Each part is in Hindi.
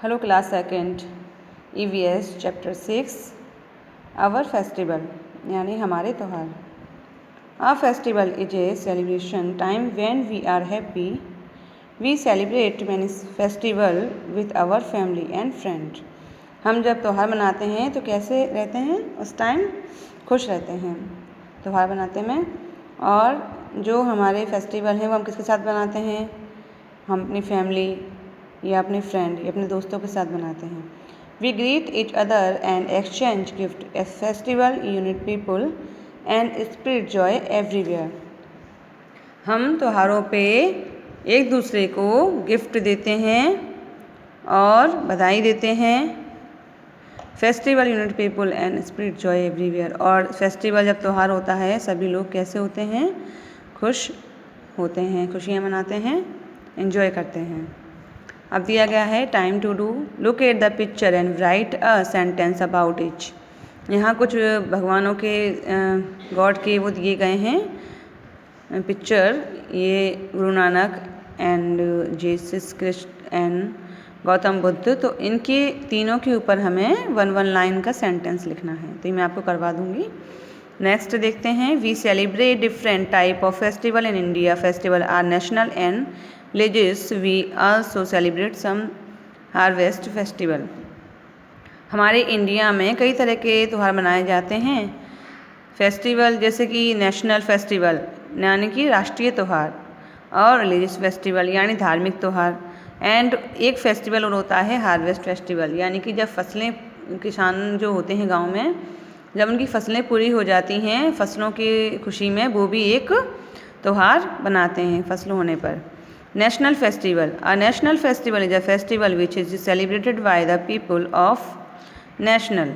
Hello class second EVS chapter 6 our festival यानी हमारे त्यौहार। A festival is a celebration time when we are happy. We celebrate many festival with our family and friend. हम जब त्यौहार मनाते हैं तो कैसे रहते हैं, उस टाइम खुश रहते हैं त्यौहार मनाते में। और जो हमारे फेस्टिवल हैं वो हम किसके साथ मनाते हैं, हम अपनी फैमिली या अपने फ्रेंड या अपने दोस्तों के साथ बनाते हैं। We greet each other and exchange gift. A festival unite people and spread joy everywhere. हम त्योहारों पे एक दूसरे को गिफ्ट देते हैं और बधाई देते हैं। Festival unite people and spread joy everywhere. और फेस्टिवल जब त्यौहार होता है सभी लोग कैसे होते हैं, खुश होते हैं, खुशियाँ मनाते हैं, एंजॉय करते हैं। अब दिया गया है time to do. Look at the picture and write a sentence about each. यहाँ कुछ भगवानों के गॉड के वो दिए गए हैं पिक्चर, ये Guru Nanak and Jesus Krishna and Gautam Buddha. तो इनके तीनों के ऊपर हमें वन लाइन का सेंटेंस लिखना है, तो ये मैं आपको करवा दूँगी। नेक्स्ट देखते हैं। We celebrate different type of festival in India. Festival are national and religious. We also celebrate some harvest festival. हमारे इंडिया में कई तरह के त्यौहार मनाए जाते हैं। फेस्टिवल जैसे कि नेशनल फेस्टिवल यानी कि राष्ट्रीय त्यौहार, और रिलीजियस फेस्टिवल यानी धार्मिक त्यौहार। एंड एक फेस्टिवल और होता है हार्वेस्ट फेस्टिवल, यानी कि जब फसलें, किसान जो होते हैं गांव में, जब उनकी फसलें पूरी हो जाती हैं, फसलों की खुशी में वो भी एक त्यौहार बनाते हैं फसलों होने पर। National festival. A national festival is a festival which is celebrated by the people of nation.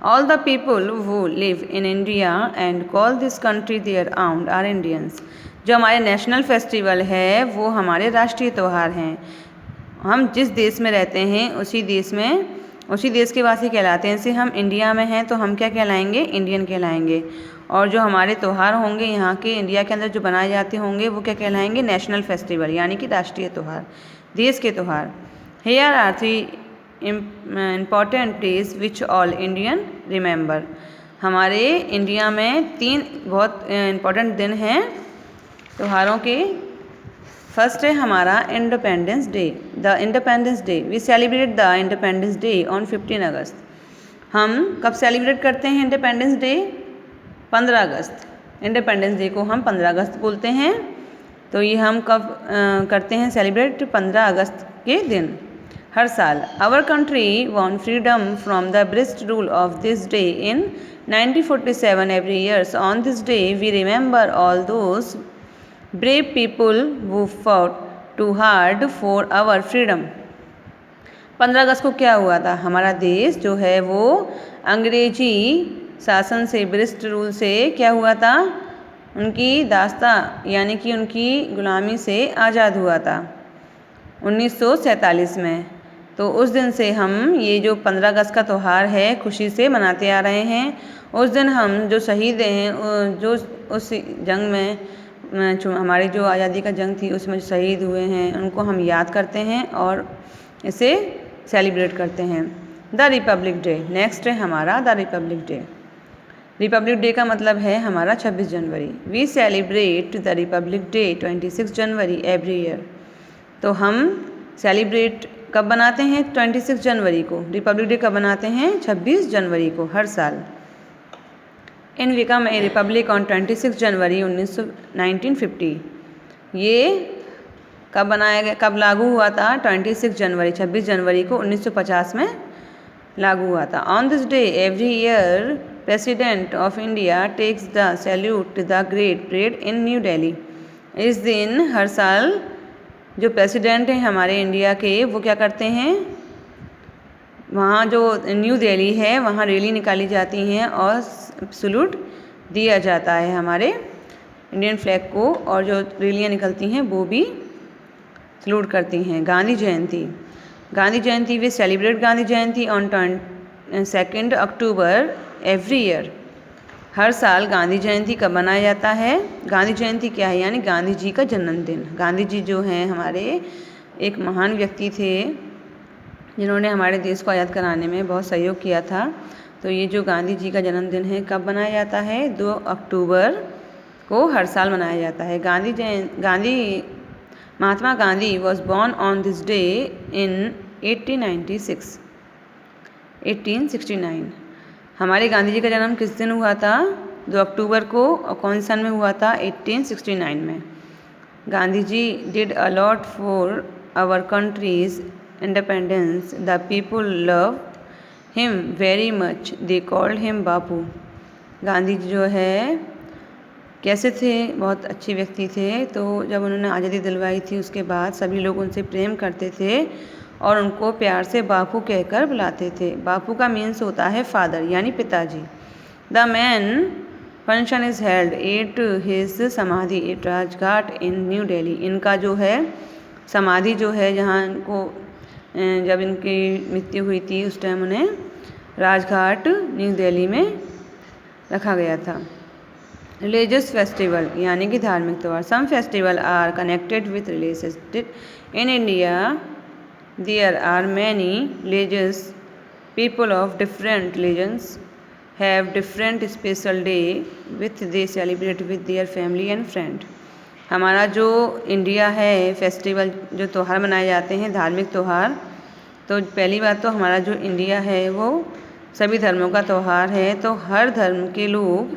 All the people who live in India and call this country their own are Indians. जो हमारे नेशनल फेस्टिवल है वो हमारे राष्ट्रीय त्यौहार हैं। हम जिस देश में रहते हैं उसी देश के वासी कहलाते हैं। जैसे हम इंडिया में हैं तो हम क्या कहलाएंगे, इंडियन कहलाएंगे। और जो हमारे त्यौहार होंगे यहाँ के इंडिया के अंदर जो बनाए जाते होंगे वो क्या कहलाएंगे, नेशनल फेस्टिवल यानी कि राष्ट्रीय त्यौहार, देश के त्यौहार। Here are 3 important days which all Indian remember. हमारे इंडिया में 3 बहुत इम्पॉर्टेंट दिन हैं त्योहारों के। फर्स्ट है हमारा independence day, the independence day. We celebrate the independence day on 15 August. हम कब सेलिब्रेट करते हैं इंडिपेंडेंस डे, 15 अगस्त। इंडिपेंडेंस डे को हम 15 अगस्त बोलते हैं। तो ये हम कब करते हैं सेलिब्रेट, 15 अगस्त के दिन हर साल। Our country won freedom from the British rule of this day in 1947 every years. On this day we remember all those brave people who fought too hard for our freedom. 15 अगस्त को क्या हुआ था, हमारा देश जो है वो अंग्रेजी शासन से, ब्रिटिश रूल से क्या हुआ था, उनकी दास्ता यानी कि उनकी गुलामी से आज़ाद हुआ था 1947 में। तो उस दिन से हम ये जो 15 अगस्त का त्यौहार है खुशी से मनाते आ रहे हैं। उस दिन हम जो शहीद हैं, जो उस जंग में हमारी जो आज़ादी का जंग थी उसमें जो शहीद हुए हैं उनको हम याद करते हैं और इसे सेलिब्रेट करते हैं। The republic day. नेक्स्ट है हमारा the republic day. Republic day का मतलब है हमारा 26 जनवरी। We celebrate the republic day 26 January every year. तो हम सेलिब्रेट कब बनाते हैं, 26 जनवरी को। रिपब्लिक डे कब बनाते हैं, 26 जनवरी को हर साल। इन बिकम ए रिपब्लिक ऑन 26 जनवरी 1950। ये कब बनाया गया, कब लागू हुआ था, 26 जनवरी को 1950 में लागू हुआ था। On this day every year president of India takes the salute the great parade in New Delhi. इस दिन हर साल जो प्रेसिडेंट हैं हमारे इंडिया के वो क्या करते हैं, वहाँ जो न्यू दिल्ली है वहाँ रैली निकाली जाती हैं और सैल्यूट दिया जाता है हमारे इंडियन फ्लैग को, और जो रैलियाँ निकलती हैं वो भी सैल्यूट करती हैं। Gandhi Jayanti we celebrate Gandhi Jayanti on 2 October every year. हर साल गांधी जयंती कब मनाया जाता है, गांधी जयंती क्या है, यानी गांधी जी का जन्मदिन। गांधी जी जो हैं हमारे एक महान व्यक्ति थे जिन्होंने हमारे देश को आज़ाद कराने में बहुत सहयोग किया था। तो ये जो गांधी जी का जन्मदिन है कब मनाया जाता है? 2 अक्टूबर को हर साल मनाया जाता है। Mahatma Gandhi was born on this day in 1869। हमारे गांधी जी का जन्म किस दिन हुआ था? 2 अक्टूबर को। और कौन सन में हुआ था? 1869 में। Gandhi ji did a lot for our country's independence. The people love him very much, they called him Bapu. Gandhi ji जो है कैसे थे? बहुत अच्छे व्यक्ति थे। तो जब उन्होंने आज़ादी दिलवाई थी उसके बाद सभी लोग उनसे प्रेम करते थे और उनको प्यार से बापू कहकर बुलाते थे। बापू का मीन्स होता है फादर यानी पिताजी। The main function is held at his समाधि एट राजघाट इन न्यू दिल्ली। इनका जो है समाधि जो है जहाँ इनको जब इनकी मृत्यु हुई थी उस टाइम उन्हें राजघाट न्यू दिल्ली में रखा गया था। रिलीजियस फेस्टिवल यानी कि धार्मिक त्यौहार। Some festival are connected with religious. In India there are many religious people of different religions have different special day with they celebrate with their family and friend. हमारा जो इंडिया है फेस्टिवल जो त्यौहार मनाए जाते हैं धार्मिक त्यौहार, तो पहली बात तो हमारा जो इंडिया है वो सभी धर्मों का त्यौहार है। तो हर धर्म के लोग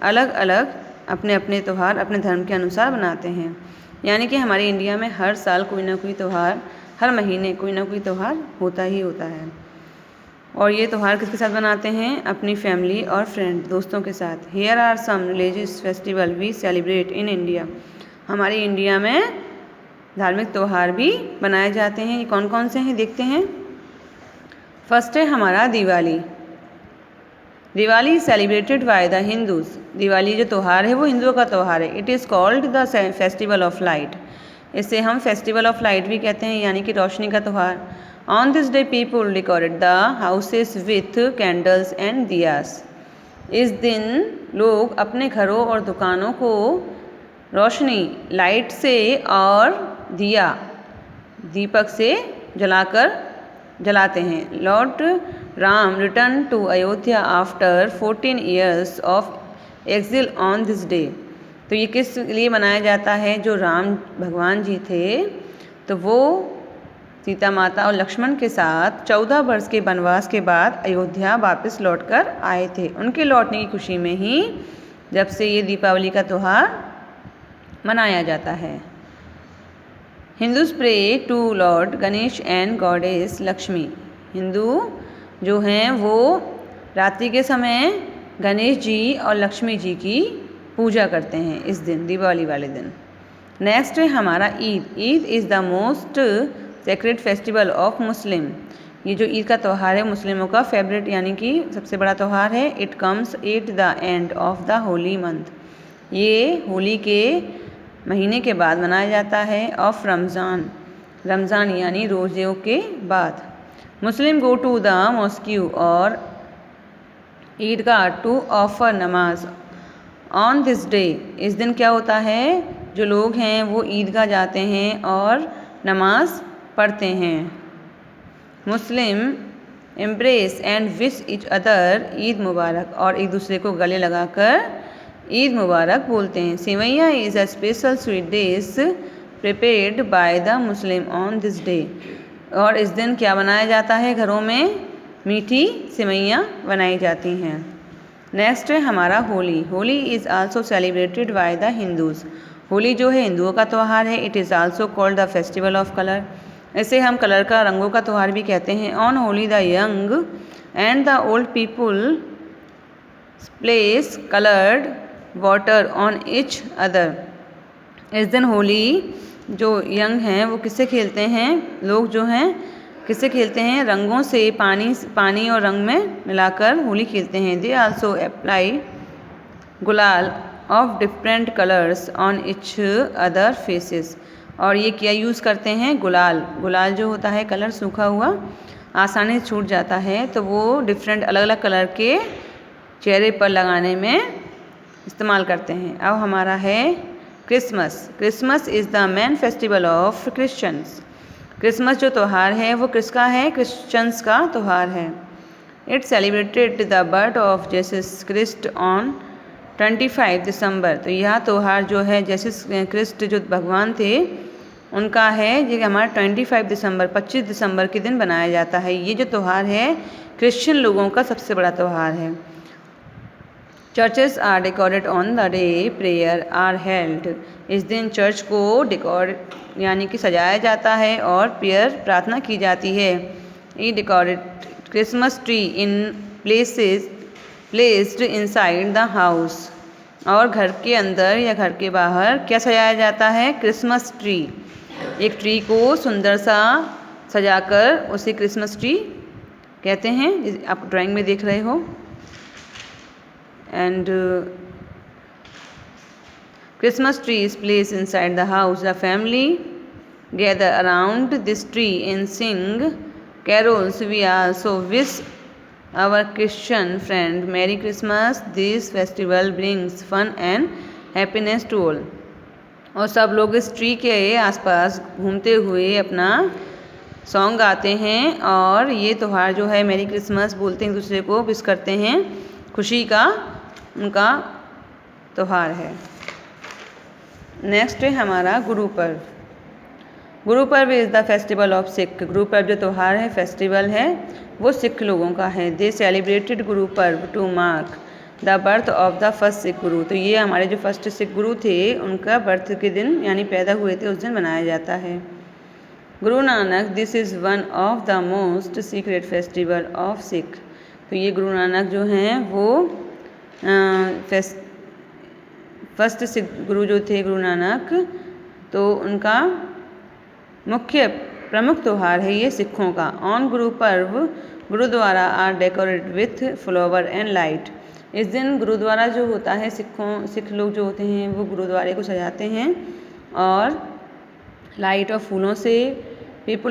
अलग अलग अपने अपने त्यौहार अपने धर्म के अनुसार बनाते हैं। यानी कि हमारे इंडिया में हर साल कोई ना कोई त्यौहार, हर महीने कोई ना कोई त्यौहार होता ही होता है। और ये त्यौहार किसके साथ बनाते हैं? अपनी फैमिली और फ्रेंड दोस्तों के साथ। Here are some religious festival we celebrate in India. हमारे इंडिया में धार्मिक त्यौहार भी बनाए जाते हैं। ये कौन कौन से हैं देखते हैं। फर्स्ट है हमारा Diwali. Diwali celebrated by the Hindus. Diwali जो त्यौहार है वो हिंदुओं का त्यौहार है। It is called the festival of light. इसे हम फेस्टिवल ऑफ लाइट भी कहते हैं यानी कि रोशनी का त्यौहार। On this day people decorate the houses with candles and diyas. इस दिन लोग अपने घरों और दुकानों को रोशनी लाइट से और दिया दीपक से जलाते हैं। Lord Ram return to Ayodhya after 14 years of exile on this day. तो ये किस लिए मनाया जाता है? जो राम भगवान जी थे तो वो सीता माता और लक्ष्मण के साथ 14 वर्ष के वनवास के बाद अयोध्या वापस लौटकर आए थे। उनके लौटने की खुशी में ही जब से ये दीपावली का त्यौहार मनाया जाता है। Hindus pray to lord Ganesh and goddess Lakshmi. Hindu जो हैं वो रात्रि के समय गणेश जी और लक्ष्मी जी की पूजा करते हैं इस दिन, दीपावली वाले दिन। नेक्स्ट है हमारा Eid. Eid is the most sacred festival of Muslim. ये जो ईद का त्यौहार है मुस्लिमों का फेवरेट यानी कि सबसे बड़ा त्यौहार है। It comes at the end of the Holi month. ये होली के महीने के बाद मनाया जाता है। ऑफ रमज़ान यानी रोज़ों के बाद। मुस्लिम गो टू द मॉस्क्यू और ईदगाह टू ऑफर नमाज ऑन दिस डे। इस दिन क्या होता है? जो लोग हैं वो ईदगाह जाते हैं और नमाज पढ़ते हैं। Muslim embrace and wish each other Eid Mubarak. और एक दूसरे को गले लगाकर ईद मुबारक बोलते हैं। Sewaiya is a special sweet dish prepared by the Muslim on this day. और इस दिन क्या बनाया जाता है? घरों में मीठी सेवैयाँ बनाई जाती हैं। नेक्स्ट है हमारा Holi. Holi is also celebrated by the Hindus. Holi जो है हिंदुओं का त्यौहार है। It is also called the festival of colour. इसे हम कलर का, रंगों का त्यौहार भी कहते हैं। On Holi the young and the old people place coloured water on each other. इस दिन होली जो यंग हैं वो किससे खेलते हैं? लोग जो हैं किससे खेलते हैं? रंगों से, पानी और रंग में मिलाकर होली खेलते हैं। दे आल्सो अप्लाई गुलाल of different colours on each other faces. और ये क्या यूज़ करते हैं? गुलाल जो होता है कलर सूखा हुआ आसानी से छूट जाता है तो वो डिफरेंट अलग अलग कलर के चेहरे पर लगाने में इस्तेमाल करते हैं। अब हमारा है Christmas. Christmas is the main festival of Christians. Christmas जो त्यौहार है वो किसका है? क्रिश्चियंस का त्यौहार है। It celebrated the birth of Jesus Christ on 25 December. तो यह त्यौहार जो है जीसस क्रिस्ट जो भगवान थे उनका है, ये हमारा 25 दिसंबर 25 दिसंबर के दिन बनाया जाता है। ये जो त्यौहार है क्रिश्चियन लोगों का सबसे बड़ा त्यौहार है। Churches are decorate on the day prayer are held. इस दिन चर्च को डेकोरेट यानी कि सजाया जाता है और प्रेयर प्रार्थना की जाती है। We decorate Christmas tree in placed inside the house. और घर के अंदर या घर के बाहर क्या सजाया जाता है? Christmas tree. एक ट्री को सुंदर सा सजाकर उसे क्रिसमस ट्री कहते हैं, आप ड्राइंग में देख रहे हो। And Christmas tree is placed inside the house. The family gather around this tree and sing carols. We also wish our Christian friend Merry Christmas. This festival brings fun and happiness to all. और सब लोग इस ट्री के आसपास घूमते हुए अपना सॉन्ग गाते हैं और ये त्यौहार जो है मेरी क्रिसमस बोलते हैं, एक दूसरे को विश करते हैं। खुशी का उनका त्यौहार है। नेक्स्ट है हमारा Guru Parv. Guru Parv is the festival of Sikh. Guru Parv जो त्यौहार है, फेस्टिवल है, वो सिख लोगों का है। दे celebrated Guru Parv to mark the birth of the first Sikh guru. तो ये हमारे जो फर्स्ट सिख गुरु थे उनका बर्थ के दिन यानी पैदा हुए थे उस दिन मनाया जाता है। Guru Nanak, this is one of the most secret festival of Sikh. तो ये गुरु नानक जो हैं वो फर्स्ट सिख गुरु जो थे गुरु नानक, तो उनका मुख्य प्रमुख त्यौहार है ये सिखों का। On Guru Parv gurdwara are decorate with flower and light. इस दिन गुरुद्वारा जो होता है सिख लोग जो होते हैं वो गुरुद्वारे को सजाते हैं और लाइट और फूलों से पीपल